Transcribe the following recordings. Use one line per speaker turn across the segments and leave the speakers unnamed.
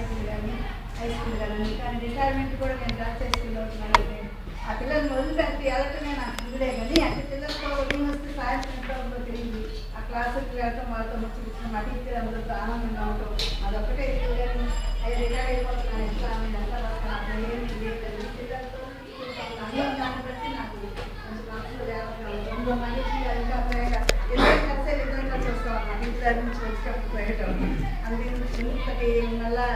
కాలేజీలు కానీ high school కానీ రిటైర్మెంట్ కూడా నేను డ్రాప్ చేసుకుని అవుతున్నానండి. ఆ పిల్లల్ని వదిలిపెట్టి వెళ్ళటమే నాకు ఇదిలే కానీ అంటే పిల్లలతో ఉదయం వస్తే సాయంత్రం తిరిగి ఆ క్లాసులకు వెళ్ళటం వాళ్ళతో ముచ్చి మా టీచర్ అందరితో ఆనందంగా ఉండటం అదొక్కటే ఇది కానీ అవి రిటైర్ అయిపోతున్నాను ఎట్లా ఎంత వస్తాను ఏమి లేదండి. పిల్లలతో దాన్ని బట్టి నాకు కొంచెం మనసులో వేరగా మనిషి ఇంకా ప్రయోగ ఇద్దరు కలిసే విధంగా చూస్తాం అన్నమాట. ఇంటి నుంచి వచ్చేటప్పుడు ప్రయోగం అందుకని మళ్ళా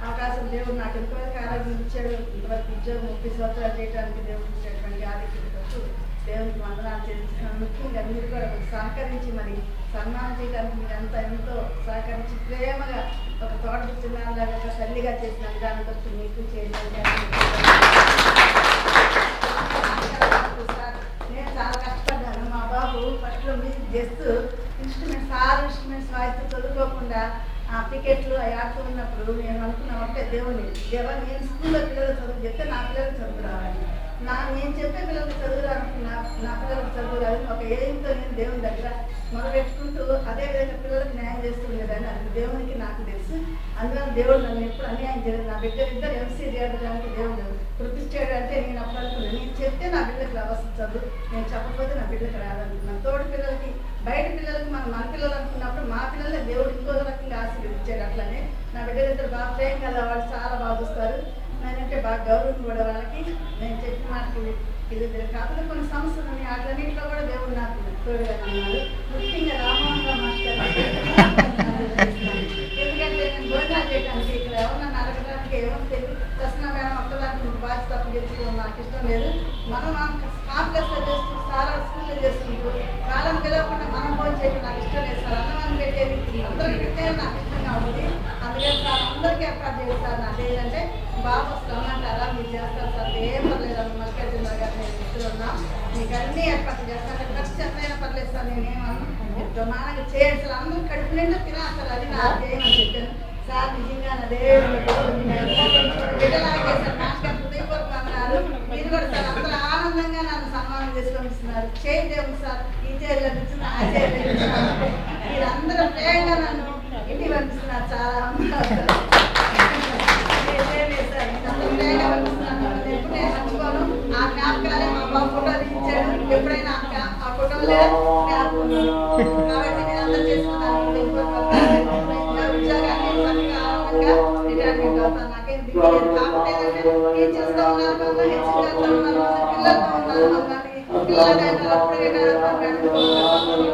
అవకాశం దేవుడు నాకు ఎంతవరకు ఆరోగ్యం ఇచ్చాడు. ఇంతవరకు ఉద్యోగం 30 సంవత్సరాలు చేయడానికి దేవుడు ఇచ్చేటువంటి ఆరోగ్యంతో దేవునికి వందనాలు చేస్తున్నాను. ముఖ్యంగా మీరు కూడా సహకరించి మరి సన్మానం చేయడానికి మీరు అంతా ఎంతో సహకరించి ప్రేమగా ఒక తోట చిన్నాలాగా ఒక తల్లిగా చేసిన విధానంతో మీకు చేయడానికి నేను చాలా కష్టపడ్డాను. మా బాబు ఫస్ట్లో మ్యూజిక్ చేస్తూ ఇన్స్ట్రుమెంట్స్ వాయిస్తూ చదువుకోకుండా టికెట్లు అవి ఆడుతూ ఉన్నప్పుడు నేను అనుకున్నా అంటే దేవుని నేను స్కూల్లో పిల్లలు చదువు చెప్తే నా పిల్లలకు చదువు రావాలి, నేను చెప్పే పిల్లలకు చదువు రానుకున్నా నా పిల్లలకు చదువు రాదని ఒక ఏయంతో నేను దేవుని దగ్గర మొదలుపెట్టుకుంటూ అదేవిధంగా పిల్లలకు న్యాయం చేస్తుండేదాన్ని. అది దేవునికి నాకు తెలుసు. అందువల్ల దేవుడు నన్ను ఎప్పుడు అన్యాయం చేయలేదు. నా బిడ్డలిద్దరు ఎంసీ చేయడానికి దేవుడు కృపిస్తాడు అంటే నేను అప్పుడు అనుకున్నాను. నేను చెప్తే నా బిడ్డలకు రావాల్సిన చదువు, నేను చెప్పకపోతే నా బిడ్డలకు రాదనుకున్నాను. తోటి పిల్లలకి బయట పిల్లలకి మన పిల్లలు అనుకున్నప్పుడు మా పిల్లలే దేవుడు ఇంకో రకంగా ఆశీర్వదించాడు. అట్లనే నా బిడ్డలిద్దరు బాగా ప్రేమ కదా, వాళ్ళు చాలా బాగా చూస్తారు. నేనంటే బాగా గౌరవం కూడా వాళ్ళకి. నేను చెప్పిన మాటకి ఇది కాకపోతే కొన్ని సమస్యలు ఉన్నాయి. అట్లన్నింటిలో కూడా దేవుడు నాకు తోడుగా అన్నారు. ముఖ్యంగా రామోహన్ రావు మాస్టర్ ఎందుకంటే నేను భోజనాలు చేయడానికి ఇక్కడ ఎవరన్నా అడగడానికి ఏమో తెలియదు. దర్శన మేడం ఒక్కదానికి బాధ్యత తప్పు చేసుకోవడం నాకు ఇష్టం లేదు. మనం కాంప్లెక్స్లో చేస్తూ చాలా స్కూల్లో చేస్తుంటూ వాళ్ళని పిలవకుండా మనం భోజనం చేయడం నాకు ఇష్టం లేదు సార్. అన్నవాన్ని పెట్టేది అందరికి పెట్టేది నాకు ఇష్టంగా ఉంటుంది. అందుకని సార్ అందరికీ ఏర్పాటు చేస్తారు. నాకు ఏంటంటే బాబు వస్తాం అంటారా మీరు చేస్తారు సార్, ఏం పర్లేదు మల్లికార్జున గారు నేను ఇద్దరు ఉన్నాం, మీకు అన్నీ ఏర్పాటు చేస్తాను. ఖర్చు ఎంతైనా పర్లేదు సార్, నేనేమన్నా ప్రమాణంగా చేయండి సార్, అందరూ కడుపు నిండా తినాలి అది నాకు చేయమని చెప్పాను సార్. నిజంగా అదే బిడ్డలాగే సార్ మాస్టర్ హృదయపూర్వక అన్నారు. మీరు కూడా సార్ అందరూ ఆనందంగా నన్ను సన్మానం చేసి పంపిస్తున్నారు. చేయి దేవుడు సార్, ఈ చైర్లు అనిపిస్తున్నా ఆ చైర్లు అనిపిస్తున్నారు. మీరందరూ ప్రేమగా నన్ను ఇంటికి పంపిస్తున్నారు. చాలా ఎప్పుడు నేను మర్చిపోను. ఆ జ్ఞాపకాలే మా బాబు ఫోటో తీయించాడు. ఎప్పుడైనా ఆ ఫోటోలే కాబట్టి నేను అందరూ చేసుకున్నాను. ఉద్యోగాన్ని చక్కగా ఆనందంగా రిటైర్మెంట్ అవుతాను. నాకేం దిగులేదు. కాకపోతే టీచర్స్తో ఉన్నారు, హెచ్ఆర్తో ఉన్నారు, పిల్లలతో ఉన్నారు, పిల్లలైనా అప్పుడు